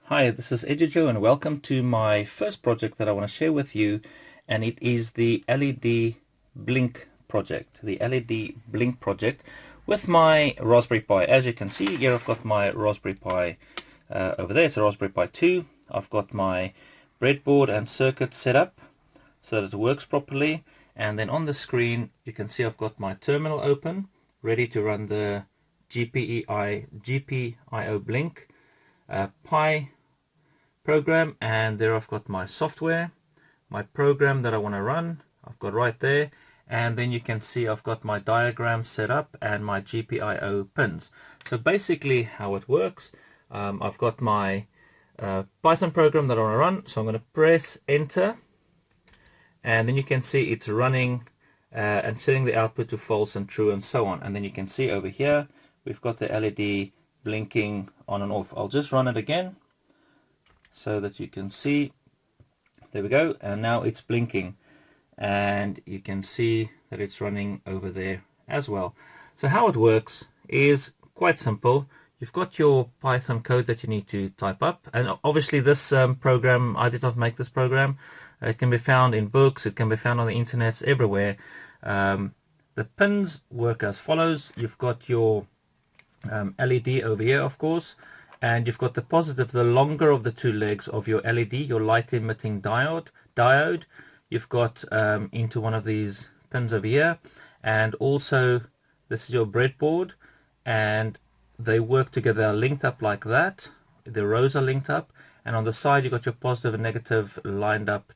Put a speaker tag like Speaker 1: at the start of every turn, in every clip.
Speaker 1: Hi, this is Edujo and welcome to my first project that I want to share with you, and it is the LED blink project. The LED blink project with my Raspberry Pi. As you can see here, I've got my Raspberry Pi over there. It's a Raspberry Pi 2. I've got my breadboard and circuit set up so that it works properly, and then on the screen you can see I've got my terminal open ready to run the GPIO blink Pi program, and there I've got my software, my program that I want to run, I've got right there, and then you can see I've got my diagram set up and my GPIO pins. So basically how it works, I've got my Python program that I want to run, so I'm going to press enter, and then you can see it's running and setting the output to false and true and so on. And then you can see over here we've got the LED blinking on and off. I'll just run it again so that you can see. There we go, and now it's blinking, and you can see that it's running over there as well. So how it works is quite simple. You've got your Python code that you need to type up, and obviously this program, I did not make this program. It can be found in books, it can be found on the internet, everywhere. The pins work as follows. You've got your LED over here, of course, and you've got the positive, the longer of the two legs of your LED, your light emitting diode. You've got into one of these pins over here, and also this is your breadboard, and they work together, they're linked up like that. The rows are linked up, and on the side you've got your positive and negative lined up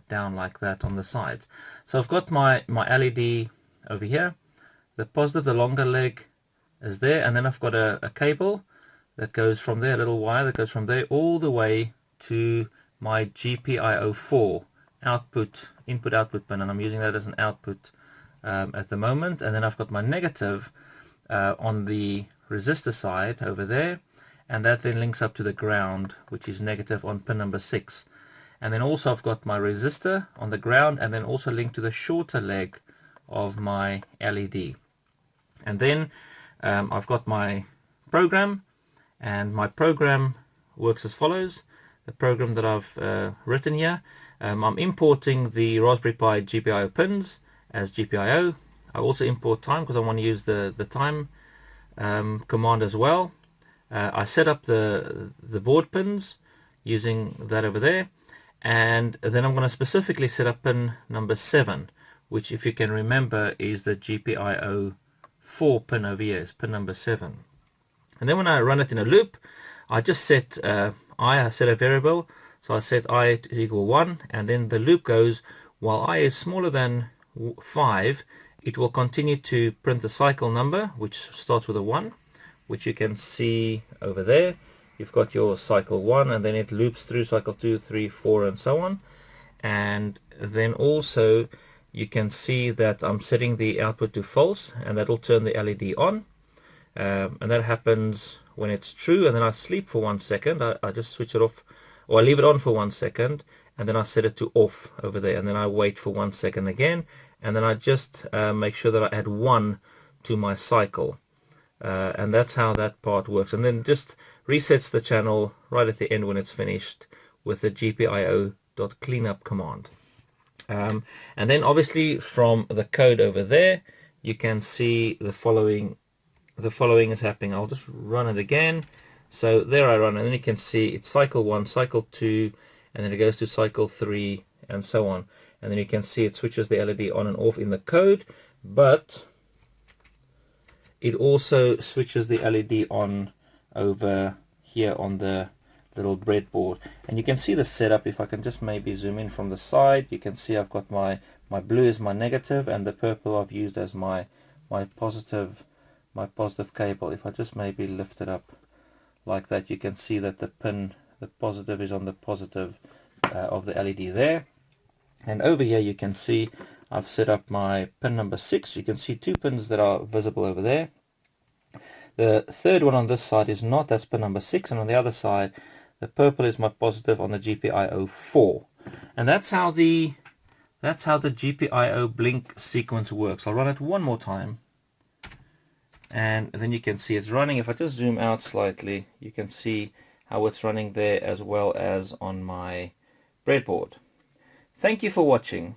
Speaker 1: down like that on the sides. So I've got my LED over here, the positive, the longer leg is there, and then I've got a cable that goes from there, a little wire that goes from there all the way to my GPIO 4 input output pin, and I'm using that as an output at the moment. And then I've got my negative on the resistor side over there, and that then links up to the ground, which is negative on pin number 6. And then also I've got my resistor on the ground, and then also linked to the shorter leg of my LED. And then I've got my program, and my program works as follows. The program that I've written here, I'm importing the Raspberry Pi GPIO pins as GPIO. I also import time because I want to use the time command as well. I set up the board pins using that over there, and then I'm going to specifically set up pin number 7, which, if you can remember, is the GPIO 4 pin over here, is pin number 7. And then when I run it in a loop, I just set I set a variable, so I set I to equal 1, and then the loop goes while I is smaller than 5. It will continue to print the cycle number, which starts with a 1, which you can see over there. You've got your cycle 1, and then it loops through cycle 2, 3, 4, and so on. And then also you can see that I'm setting the output to false, and that will turn the LED on. And that happens when it's true, and then I sleep for 1 second. I just switch it off, or I leave it on for 1 second, and then I set it to off over there, and then I wait for 1 second again, and then I just make sure that I add 1 to my cycle, and that's how that part works. And then just resets the channel right at the end when it's finished with the GPIO.cleanup command. And then obviously from the code over there you can see the following is happening. I'll just run it again. So there I run, and then you can see it's cycle 1, cycle 2, and then it goes to cycle 3, and so on. And then you can see it switches the LED on and off in the code, but it also switches the LED on over here on the little breadboard. And you can see the setup. If I can just maybe zoom in from the side, you can see I've got my blue is my negative, and the purple I've used as my positive cable. If I just maybe lift it up like that, you can see that the positive is on the positive of the LED there. And over here you can see I've set up my pin number 6. You can see 2 pins that are visible over there. The third one on this side is not, that's pin number 6, and on the other side the purple is my positive on the GPIO 4. And that's how the GPIO blink sequence works. I'll run it one more time, and then you can see it's running. If I just zoom out slightly, you can see how it's running there as well as on my breadboard. Thank you for watching.